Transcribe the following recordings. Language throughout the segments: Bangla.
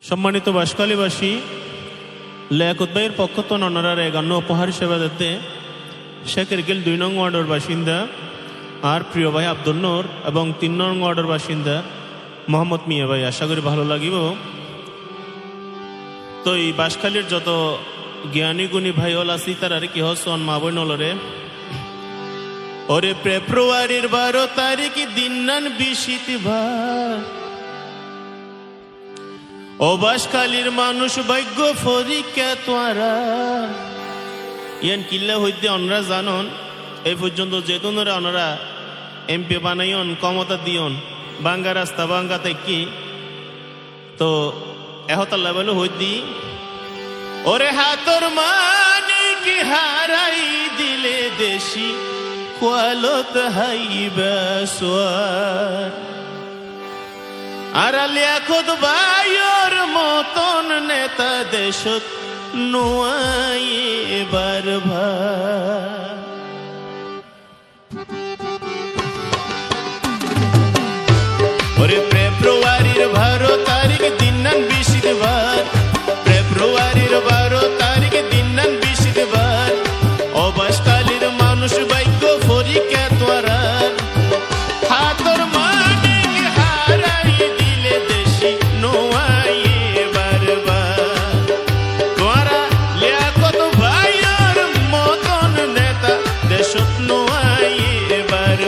সম্মানিত বাঁশখালীবাসী, লিয়াকত ভাইয়ের পক্ষ তো অনারার এগান্ন উপহার সেবা দিতে শেখের গিল ২ নং ওয়ার্ডের বাসিন্দা আর প্রিয় ভাই আব্দুল নূর এবং ৩ নং ওয়ার্ডের বাসিন্দা মোহাম্মদ মিয়া ভাই। আশা করি ভালো লাগিব। তো এই বাঁশখালীর যত জ্ঞানী গুণী ভাই হল আছি তার কি হসন মা বই নলরে ওরে ফেব্রুয়ারির ১২ তারিখ দিন নান বিশিতবার ও বাঁশখালীর মানুষ ভাগ্য পরীক্ষা তোরা ইয়ান কিল্লা হইতে অনরা জানন এই পর্যন্ত যেতনরা অনরা এমপি বানাইন ক্ষমতা দিয়ন বাঙ্গা রাস্তা বাঙ্গা থেকে তো এহতার লেভেল হইতি ওরে হাতর মানিক হারাই দিলে দেশি কোয়ালত হাইবা সোয়ার আর লিয়াকত ভাইয়ের মতন নেতা দেশত নোয়াই এবার ভাই ওরে ফেব্রুয়ারির ১২ তারিখ দিন নান বিশিতবার ফেব্রুয়ারির ১২ তারিখ দিন নান বিশিতবার ও বাঁশখালীর মানুষ ভাগ্য পরীক্ষা তোরা হাতর মানিক হারাই দিলে দেশি নোয়াই এবার তোরা লিয়াকত ভাইয়ের মতন নেতা দেশত নোয়াই এবার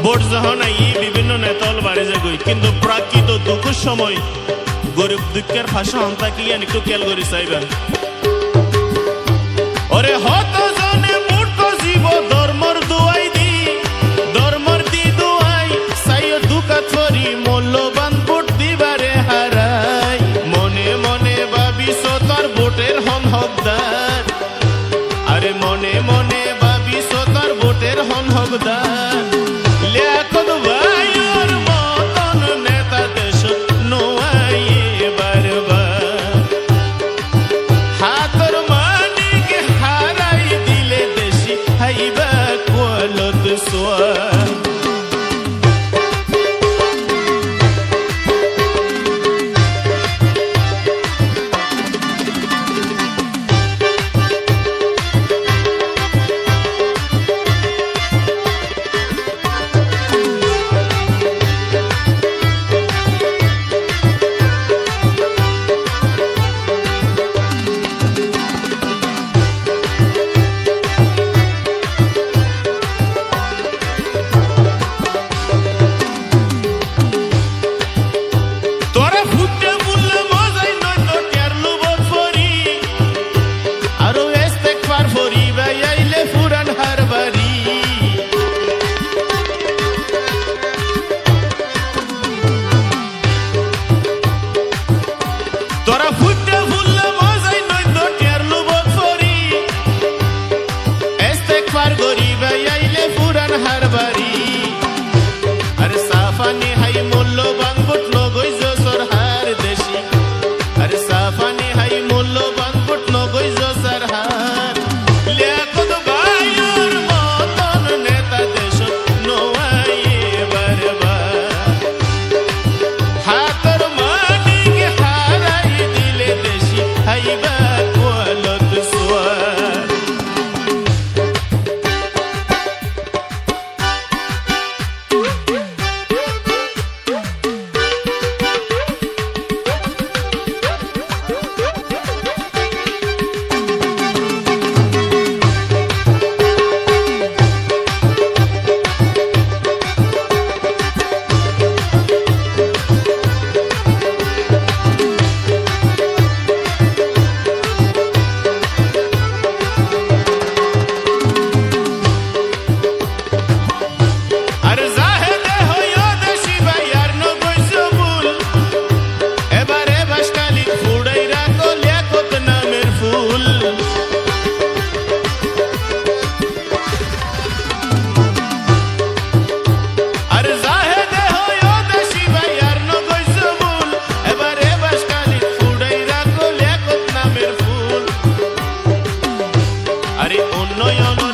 ভোট যখন আই বিভিন্ন নেতাল বাড়ি যাগই কিন্তু প্রাকৃত দুঃখের সময় গরিব দুঃখের ভাষা হন্তাকি একটু খেয়াল করে চাইবেন ওরে হত জনে মূর্খ জীব ধর্মর দুয়াই দি দুয়াই চাইও দুকাত করি মূল্যবান ভোট দিবারে হারাই মনে মনে ভাবিস তোর ভোটের হন হকদার আরে মনে মনে ভাবিস তোর ভোটের হন হকদার লিয়াকত ভাইয়ের মতন নেতা দেশত নোয়াই এবার হাতর মানিক হারাই দিলে দেশি হাইবা কোয়ালত সোয়ার আরে উন্নয়ন